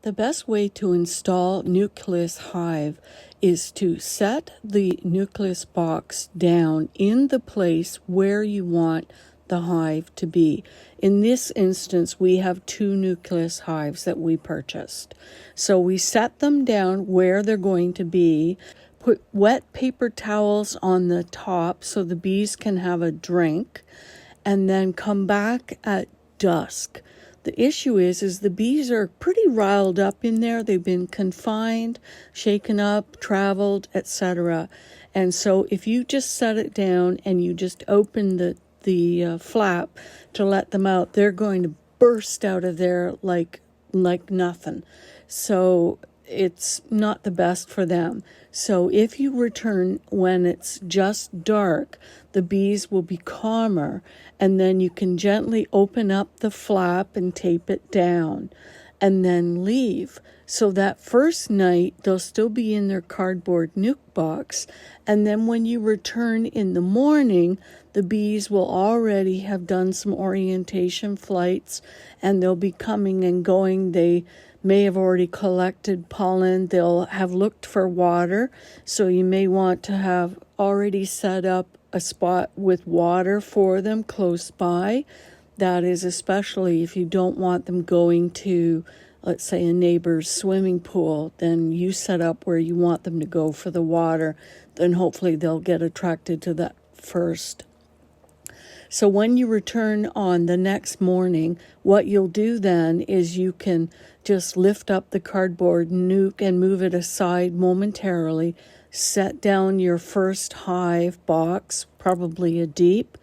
The best way to install Nucleus Hive is to set the Nucleus box down in the place where you want the hive to be. In this instance, we have 2 Nucleus hives that we purchased. So we set them down where they're going to be, put wet paper towels on the top so the bees can have a drink, and then come back at dusk. The issue is the bees are pretty riled up in there. They've been confined, shaken up, traveled, etc. And so if you just set it down and you just open the flap to let them out, they're going to burst out of there like nothing. So it's not the best for them. So if you return when it's just dark, the bees will be calmer, and then you can gently open up the flap and tape it down and then leave. So that first night, they'll still be in their cardboard nuke box. And then when you return in the morning, the bees will already have done some orientation flights, and they'll be coming and going. They may have already collected pollen. They'll have looked for water. So you may want to have already set up a spot with water for them close by. That is especially if you don't want them going to, let's say, a neighbor's swimming pool, then you set up where you want them to go for the water. Then hopefully they'll get attracted to that first. So when you return on the next morning, what you'll do then is you can just lift up the cardboard nuke and move it aside momentarily, set down your first hive box, probably a deep,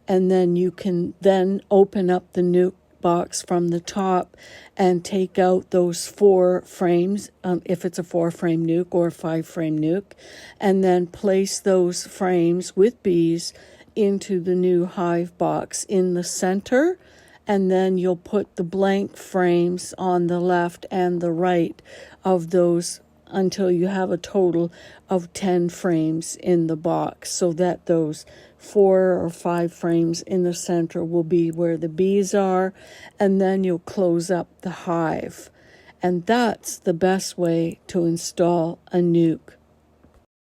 and then you can then open up the nuke box from the top and take out those 4 frames, if it's a 4-frame nuke or a 5-frame nuke, and then place those frames with bees into the new hive box in the center, and then you'll put the blank frames on the left and the right of those until you have a total of 10 frames in the box, so that those 4 or 5 frames in the center will be where the bees are, and then you'll close up the hive. And that's the best way to install a nuke.